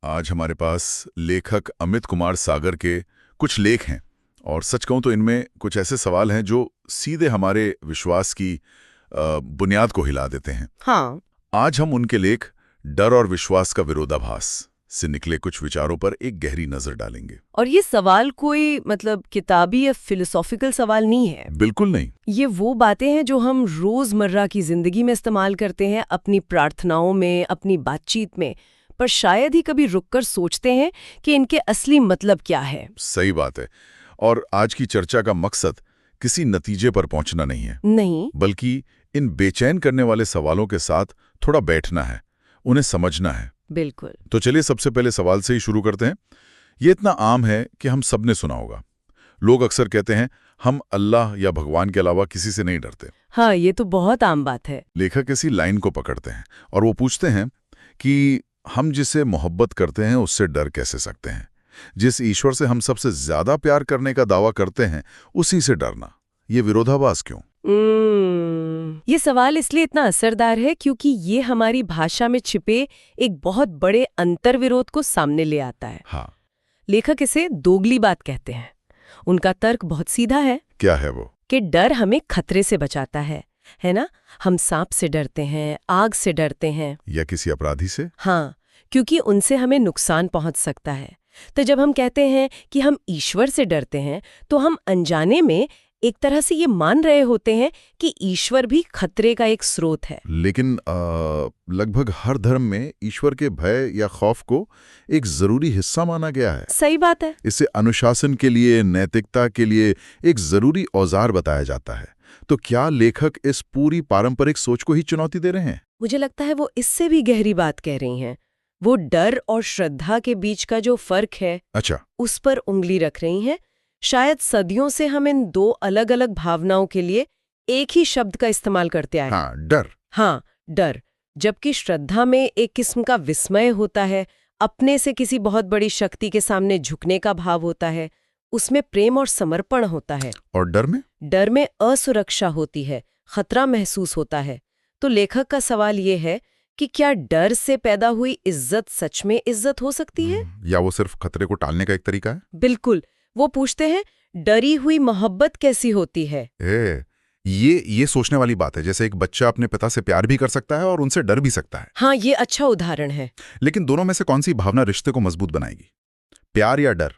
आज हमारे पास लेखक अमित कुमार सागर के कुछ लेख हैं और सच कहूं तो इनमें कुछ ऐसे सवाल हैं जो सीधे हमारे विश्वास की बुनियाद को हिला देते हैं। हाँ। आज हम उनके लेख डर और विश्वास का विरोधाभास से निकले कुछ विचारों पर एक गहरी नजर डालेंगे। और ये सवाल कोई किताबी या फिलोसॉफिकल सवाल नहीं है। बिल्कुल नहीं। ये वो बातें हैं जो हम रोजमर्रा की जिंदगी में इस्तेमाल करते हैं, अपनी प्रार्थनाओं में, अपनी बातचीत में, पर शायद ही कभी रुककर सोचते हैं कि इनके असली मतलब क्या है। सही बात है। और आज की चर्चा का मकसद किसी नतीजे पर पहुंचना नहीं है, नहीं, बल्कि इन बेचैन करने वाले सवालों के साथ थोड़ा बैठना है, उन्हें समझना है। बिल्कुल। तो चलिए सबसे पहले सवाल से ही शुरू करते हैं। ये इतना आम है कि हम सबने सुना होगा। लोग अक्सर कहते हैं हम अल्लाह या भगवान के अलावा किसी से नहीं डरते। हाँ, ये तो बहुत आम बात है। लेखक इसी लाइन को पकड़ते हैं और वो पूछते हैं कि हम जिसे मोहब्बत करते हैं उससे डर कैसे सकते हैं। जिस ईश्वर से हम सबसे ज्यादा प्यार करने का दावा करते हैं उसी से डरना, ये विरोधाभास क्यों? ये सवाल इसलिए इतना असरदार है क्योंकि ये हमारी भाषा में छिपे एक बहुत बड़े अंतर्विरोध को सामने ले आता है। हाँ। लेखक इसे दोगली बात कहते हैं। उनका तर्क बहुत सीधा है। क्या है वो? कि डर हमें खतरे से बचाता है ना? हम सांप से डरते हैं, आग से डरते हैं, या किसी अपराधी से? हाँ, क्योंकि उनसे हमें नुकसान पहुंच सकता है। तो जब हम कहते हैं कि हम ईश्वर से डरते हैं, तो हम अनजाने में एक तरह से ये मान रहे होते हैं कि ईश्वर भी खतरे का एक स्रोत है। लेकिन लगभग हर धर्म में ईश्वर के भय या खौफ को एक जरूरी हिस्सा माना गया है। सही बात है। इसे अनुशासन के लिए, नैतिकता के लिए एक जरूरी औजार बताया जाता है। तो क्या लेखक इस पूरी पारंपरिक सोच को ही चुनौती दे रहे हैं? मुझे लगता है वो इससे भी गहरी बात कह रही हैं। वो डर और श्रद्धा के बीच का जो फर्क है, अच्छा, उस पर उंगली रख रही हैं। शायद सदियों से हम इन दो अलग अलग भावनाओं के लिए एक ही शब्द का इस्तेमाल करते आए। हाँ, डर। हाँ, डर। जबकि श्रद्धा में एक किस्म का विस्मय होता है, अपने से किसी बहुत बड़ी शक्ति के सामने झुकने का भाव होता है, उसमें प्रेम और समर्पण होता है। और डर में? डर में असुरक्षा होती है, खतरा महसूस होता है। तो लेखक का सवाल ये है कि क्या डर से पैदा हुई इज्जत सच में इज्जत हो सकती है, या वो सिर्फ खतरे को टालने का एक तरीका है? बिल्कुल। वो पूछते हैं डरी हुई मोहब्बत कैसी होती है। ये सोचने वाली बात है। जैसे एक बच्चा अपने पिता से प्यार भी कर सकता है और उनसे डर भी सकता है। हाँ, ये अच्छा उदाहरण है। लेकिन दोनों में से कौन सी भावना रिश्ते को मजबूत बनाएगी, प्यार या डर?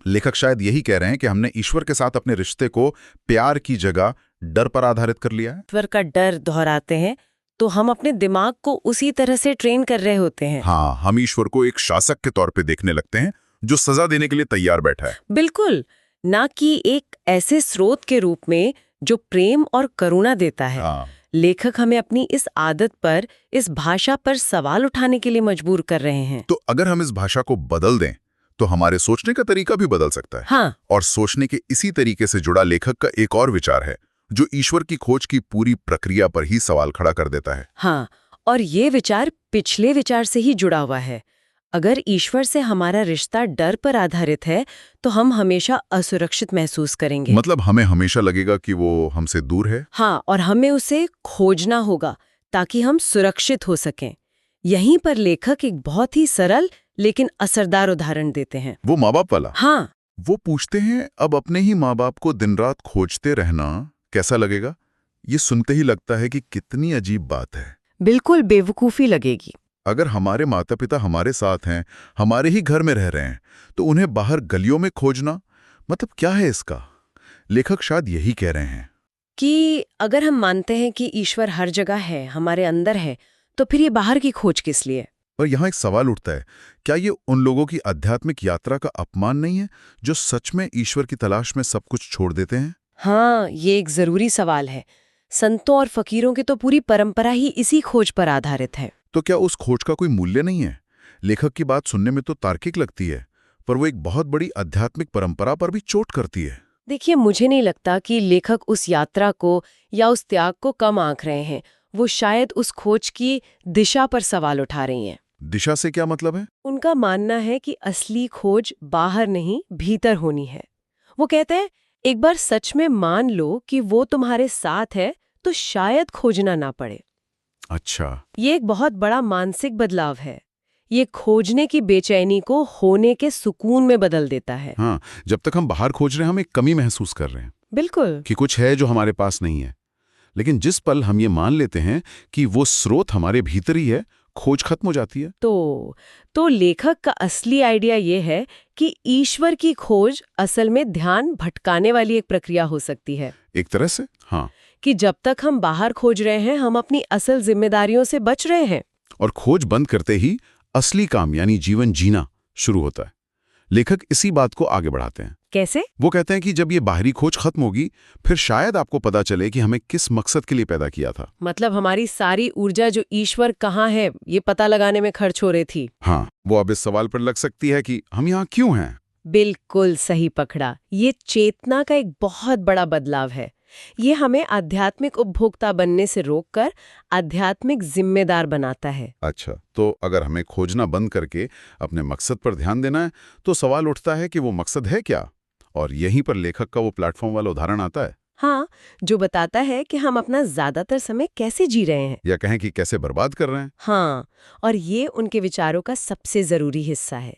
लेखक शायद यही कह रहे हैं कि हमने ईश्वर के साथ अपने रिश्ते को प्यार की जगह डर पर आधारित कर लिया है। ईश्वर का डर दोहराते हैं तो हम अपने दिमाग को उसी तरह से ट्रेन कर रहे होते हैं। हाँ, हम ईश्वर को एक शासक के तौर पे देखने लगते हैं जो सजा देने के लिए तैयार बैठा है। बिल्कुल, ना कि एक ऐसे स्रोत के रूप में जो प्रेम और करुणा देता है। हाँ। लेखक हमें अपनी इस आदत पर, इस भाषा पर सवाल उठाने के लिए मजबूर कर रहे हैं। तो अगर हम इस भाषा को बदल दें तो हमारे सोचने का तरीका भी बदल सकता है। हाँ। और सोचने के इसी तरीके से जुड़ा लेखक का एक और विचार है जो ईश्वर की खोज की पूरी प्रक्रिया पर ही सवाल खड़ा कर देता है। हाँ, और ये विचार पिछले विचार से ही जुड़ा हुआ है। अगर ईश्वर से हमारा रिश्ता डर पर आधारित है तो हम हमेशा असुरक्षित महसूस करेंगे। मतलब हमें हमेशा लगेगा कि वो हमसे दूर है। हाँ, और हमें उसे खोजना होगा ताकि हम सुरक्षित हो सकें। यहीं पर लेखक एक बहुत ही सरल लेकिन असरदार उदाहरण देते हैं। वो माँ बाप वाला। हाँ। वो पूछते हैं अब अपने ही माँ बाप को दिन रात खोजते रहना कैसा लगेगा? ये सुनते ही लगता है कि कितनी अजीब बात है। बिल्कुल बेवकूफ़ी लगेगी। अगर हमारे माता पिता हमारे साथ हैं, हमारे ही घर में रह रहे हैं, तो उन्हें बाहर गलियों में खोजना मतलब क्या है इसका? लेखक शायद यही कह रहे हैं कि अगर हम मानते हैं कि ईश्वर हर जगह है, हमारे अंदर है, तो फिर ये बाहर की खोज किस लिए? और यहाँ एक सवाल उठता है, क्या ये उन लोगों की आध्यात्मिक यात्रा का अपमान नहीं है जो सच में ईश्वर की तलाश में सब कुछ छोड़ देते हैं? हाँ, ये एक जरूरी सवाल है। संतों और फकीरों की तो पूरी परंपरा ही इसी खोज पर आधारित है। तो क्या उस खोज का कोई मूल्य नहीं है? लेखक की बात सुनने में तो तार्किक लगती है, पर वो एक बहुत बड़ी आध्यात्मिक परंपरा पर भी चोट करती है। देखिए, मुझे नहीं लगता कि लेखक उस यात्रा को या उस त्याग को कम आंक रहे हैं। वो शायद उस खोज की दिशा पर सवाल उठा रही हैं। दिशा से क्या मतलब है? उनका मानना है कि असली खोज बाहर नहीं, भीतर होनी है। वो कहते हैं एक बार सच में मान लो कि वो तुम्हारे साथ है तो शायद खोजना ना पड़े। अच्छा। ये एक बहुत बड़ा मानसिक बदलाव है। ये खोजने की बेचैनी को होने के सुकून में बदल देता है। हाँ, जब तक हम बाहर खोज रहे हैं हम एक कमी महसूस कर रहे हैं बिल्कुल। कि कुछ है जो हमारे पास नहीं है। लेकिन जिस पल हम ये मान लेते हैं कि वो स्रोत हमारे भीतर ही है, खोज खत्म हो जाती है। तो लेखक का असली आइडिया ये है कि ईश्वर की खोज असल में ध्यान भटकाने वाली एक प्रक्रिया हो सकती है। एक तरह से हाँ। कि जब तक हम बाहर खोज रहे हैं हम अपनी असल जिम्मेदारियों से बच रहे हैं। और खोज बंद करते ही असली काम यानी जीवन जीना शुरू होता है। लेखक इसी बात को आगे बढ़ाते हैं। कैसे? वो कहते हैं कि जब ये बाहरी खोज खत्म होगी फिर शायद आपको पता चले कि हमें किस मकसद के लिए पैदा किया था। मतलब हमारी सारी ऊर्जा जो ईश्वर कहाँ है ये पता लगाने में खर्च हो रही थी। हाँ, वो अब इस सवाल पर लग सकती है कि हम यहाँ क्यों हैं। बिल्कुल सही पकड़ा। ये चेतना का एक बहुत बड़ा बदलाव है। ये हमें आध्यात्मिक उपभोक्ता बनने से रोककर आध्यात्मिक जिम्मेदार बनाता है। अच्छा, तो अगर हमें खोजना बंद करके अपने मकसद पर ध्यान देना है तो सवाल उठता है कि वो मकसद है क्या। और यहीं पर लेखक का वो प्लेटफॉर्म वाला उदाहरण आता है। हाँ, जो बताता है कि हम अपना ज्यादातर समय कैसे जी रहे हैं, या कहें कि कैसे बर्बाद कर रहे हैं। हाँ, और ये उनके विचारों का सबसे जरूरी हिस्सा है।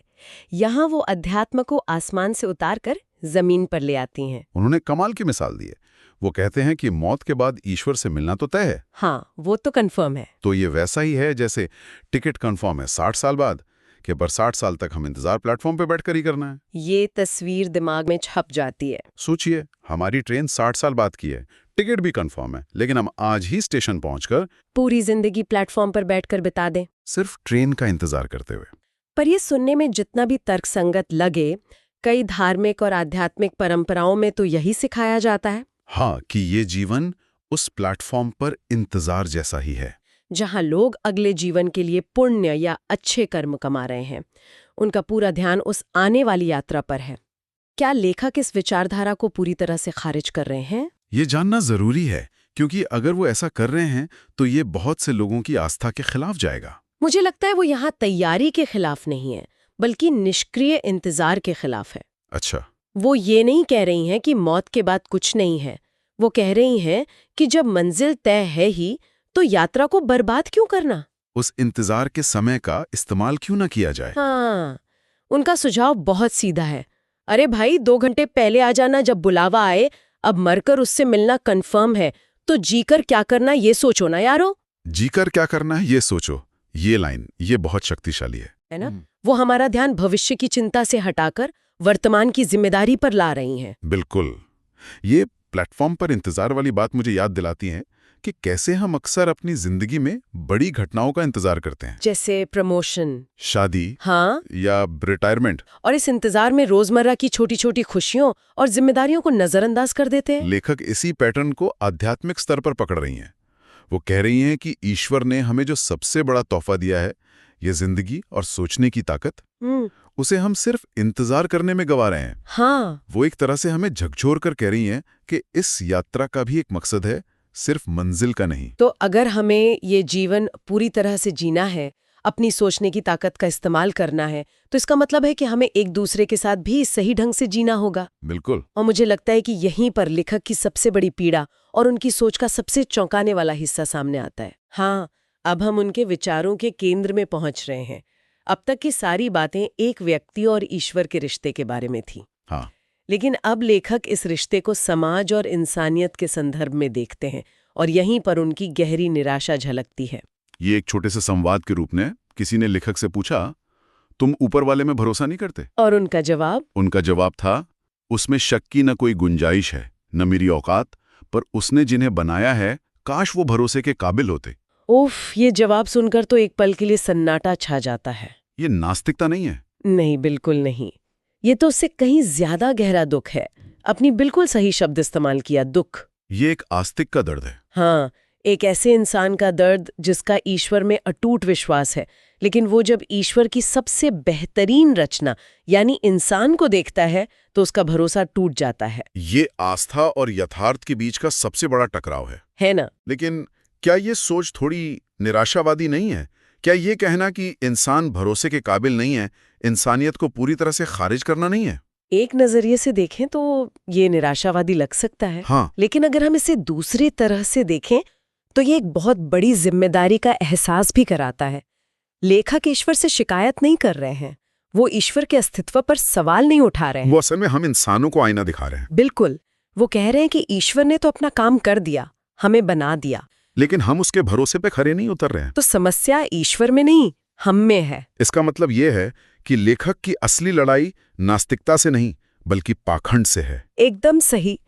यहाँ वो अध्यात्म को आसमान से उतारकर जमीन पर ले आती हैं। उन्होंने कमाल की मिसाल दी है। वो कहते हैं कि मौत के बाद ईश्वर से मिलना तो तय है। हाँ, वो तो कंफर्म है। तो ये वैसा ही है जैसे टिकट कंफर्म है 60 साल बाद, कि पर 60 साल तक हम इंतजार प्लेटफॉर्म पे बैठकर ही करना है। ये तस्वीर दिमाग में छप जाती है। सोचिए, हमारी ट्रेन 60 साल बाद की है, टिकट भी कंफर्म है, लेकिन हम आज ही स्टेशन पहुंचकर पूरी जिंदगी प्लेटफॉर्म पर बैठकर बिता दें, सिर्फ ट्रेन का इंतजार करते हुए। पर ये सुनने में जितना भी तर्कसंगत लगे, कई धार्मिक और आध्यात्मिक परंपराओं में तो यही सिखाया जाता है। हाँ, कि ये जीवन उस प्लेटफॉर्म पर इंतजार जैसा ही है जहां लोग अगले जीवन के लिए पुण्य या अच्छे कर्म कमा रहे हैं। उनका पूरा ध्यान उस आने वाली यात्रा पर है। क्या लेखक इस विचारधारा को पूरी तरह से खारिज कर रहे हैं? ये जानना जरूरी है, क्योंकि अगर वो ऐसा कर रहे हैं तो ये बहुत से लोगों की आस्था के खिलाफ जाएगा। मुझे लगता है वो यहाँ तैयारी के खिलाफ नहीं है, बल्कि निष्क्रिय इंतजार के खिलाफ है। अच्छा। वो ये नहीं कह रही हैं कि मौत के बाद कुछ नहीं है। वो कह रही हैं कि जब मंजिल तय है ही तो यात्रा को बर्बाद क्यों करना? उस इंतजार के समय का इस्तेमाल क्यों ना किया जाए। हाँ, उनका सुझाव बहुत सीधा है। अरे भाई, 2 घंटे पहले आ जाना जब बुलावा आए। अब मरकर उससे मिलना कंफर्म है तो जीकर क्या करना ये सोचो ना यारो। जीकर क्या करना है ये सोचो। ये लाइन ये बहुत शक्तिशाली है ना? वो हमारा ध्यान भविष्य की चिंता से हटाकर वर्तमान की जिम्मेदारी पर ला रही हैं। बिल्कुल। ये प्लेटफॉर्म पर इंतजार वाली बात मुझे याद दिलाती है कि कैसे हम अक्सर अपनी जिंदगी में बड़ी घटनाओं का इंतजार करते हैं, जैसे प्रमोशन, शादी, हाँ, या रिटायरमेंट। और इस इंतजार में रोजमर्रा की छोटी छोटी खुशियों और जिम्मेदारियों को नजरअंदाज कर देते हैं। लेखक इसी पैटर्न को आध्यात्मिक स्तर पर पकड़ रही हैं। वो कह रही हैं कि ईश्वर ने हमें जो सबसे बड़ा तोहफा दिया है, ये जिंदगी और सोचने की ताकत, उसे हम सिर्फ इंतजार करने में गवा रहे हैं। हाँ, वो एक तरह से हमें झकझोर कर कह रही हैं कि इस यात्रा का भी एक मकसद है, सिर्फ मंजिल का नहीं। तो अगर हमें ये जीवन पूरी तरह से जीना है, अपनी सोचने की ताकत का इस्तेमाल करना है, तो इसका मतलब है कि हमें एक दूसरे के साथ भी सही ढंग से जीना होगा। बिल्कुल। और मुझे लगता है कि यहीं पर लेखक की सबसे बड़ी पीड़ा और उनकी सोच का सबसे चौंकाने वाला हिस्सा सामने आता है। हाँ, अब हम उनके विचारों के केंद्र में पहुंच रहे हैं। अब तक की सारी बातें एक व्यक्ति और ईश्वर के रिश्ते के बारे में थी। हाँ। लेकिन अब लेखक इस रिश्ते को समाज और इंसानियत के संदर्भ में देखते हैं और यहीं पर उनकी गहरी निराशा झलकती है। ये एक छोटे से संवाद के रूप में किसी ने लेखक से पूछा, तुम ऊपर वाले में भरोसा नहीं करते? और उनका जवाब था, उसमें शक की न कोई गुंजाइश है, न मेरी औकात, पर उसने जिन्हें बनाया है काश वो भरोसे के काबिल होते। उफ, ये जवाब सुनकर तो एक पल के लिए सन्नाटा छा जाता है। ये नास्तिकता नहीं है। नहीं, बिल्कुल नहीं। ये तो उससे कहीं ज्यादा गहरा दुख है। अपनी बिल्कुल सही शब्द इस्तेमाल किया, दुख। ये एक आस्तिक का दर्द है। हाँ, एक ऐसे इंसान का दर्द जिसका ईश्वर में अटूट विश्वास है, लेकिन वो जब ईश्वर की सबसे बेहतरीन रचना यानी इंसान को देखता है तो उसका भरोसा टूट जाता है। ये आस्था और यथार्थ के बीच का सबसे बड़ा टकराव है ना? लेकिन क्या ये सोच थोड़ी निराशावादी नहीं है? क्या ये कहना कि इंसान भरोसे के काबिल नहीं है, इंसानियत को पूरी तरह से खारिज करना नहीं है? एक नजरिए से देखें तो ये निराशावादी लग सकता है। हाँ। लेकिन अगर हम इसे दूसरी तरह से देखें तो ये एक बहुत बड़ी जिम्मेदारी का एहसास भी कराता है। लेखक ईश्वर से शिकायत नहीं कर रहे हैं, वो ईश्वर के अस्तित्व पर सवाल नहीं उठा रहे हैं। वो असल में हम इंसानों को आईना दिखा रहे हैं। बिल्कुल, वो कह रहे हैं कि ईश्वर ने तो अपना काम कर दिया, हमें बना दिया, लेकिन हम उसके भरोसे पे खरे नहीं उतर रहे हैं। तो समस्या ईश्वर में नहीं, हम में है। इसका मतलब ये है कि लेखक की असली लड़ाई नास्तिकता से नहीं बल्कि पाखंड से है। एकदम सही,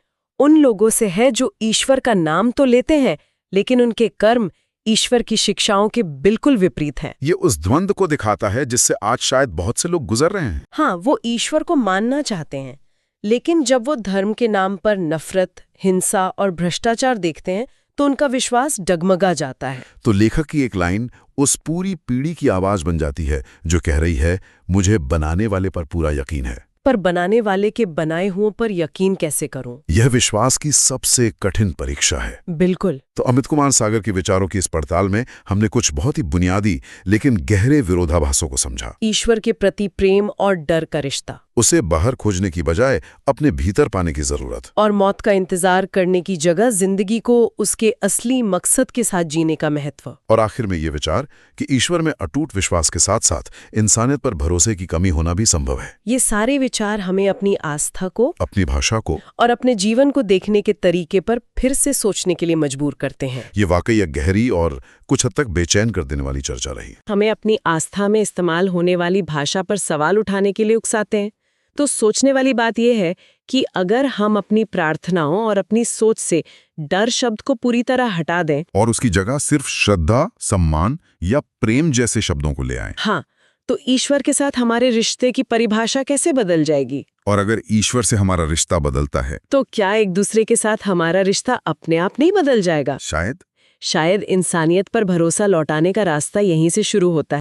उन लोगों से है जो ईश्वर का नाम तो लेते हैं लेकिन उनके कर्म ईश्वर की शिक्षाओं के बिल्कुल विपरीत हैं। ये उस द्वंद को दिखाता है जिससे आज शायद बहुत से लोग गुजर रहे हैं। हाँ, वो ईश्वर को मानना चाहते हैं, लेकिन जब वो धर्म के नाम पर नफरत, हिंसा और भ्रष्टाचार देखते हैं तो उनका विश्वास डगमगा जाता है। तो लेखक की एक लाइन उस पूरी पीढ़ी की आवाज बन जाती है जो कह रही है, मुझे बनाने वाले पर पूरा यकीन है। पर बनाने वाले के बनाए हुओं पर यकीन कैसे करूं? यह विश्वास की सबसे कठिन परीक्षा है। बिल्कुल। तो अमित कुमार सागर के विचारों की इस पड़ताल में हमने कुछ बहुत ही बुनियादी लेकिन गहरे विरोधाभासों को समझा। ईश्वर के प्रति प्रेम और डर का रिश्ता, उसे बाहर खोजने की बजाय अपने भीतर पाने की जरूरत, और मौत का इंतजार करने की जगह जिंदगी को उसके असली मकसद के साथ जीने का महत्व। और आखिर में ये विचार कि ईश्वर में अटूट विश्वास के साथ साथ इंसानियत पर भरोसे की कमी होना भी संभव है। ये सारे विचार हमें अपनी आस्था को, अपनी भाषा को और अपने जीवन को देखने के तरीके पर फिर से सोचने के लिए मजबूर करते हैं। ये वाकई एक गहरी और कुछ हद तक बेचैन कर देने वाली चर्चा रही। हमें अपनी आस्था में इस्तेमाल होने वाली भाषा पर सवाल उठाने के लिए उकसाते हैं। तो सोचने वाली बात यह है कि अगर हम अपनी प्रार्थनाओं और अपनी सोच से डर शब्द को पूरी तरह हटा दें और उसकी जगह सिर्फ श्रद्धा, सम्मान या प्रेम जैसे शब्दों को ले आएं, हाँ, तो ईश्वर के साथ हमारे रिश्ते की परिभाषा कैसे बदल जाएगी? और अगर ईश्वर से हमारा रिश्ता बदलता है तो क्या एक दूसरे के साथ हमारा रिश्ता अपने आप नहीं बदल जाएगा? शायद शायद इंसानियत पर भरोसा लौटाने का रास्ता यहीं से शुरू होता है।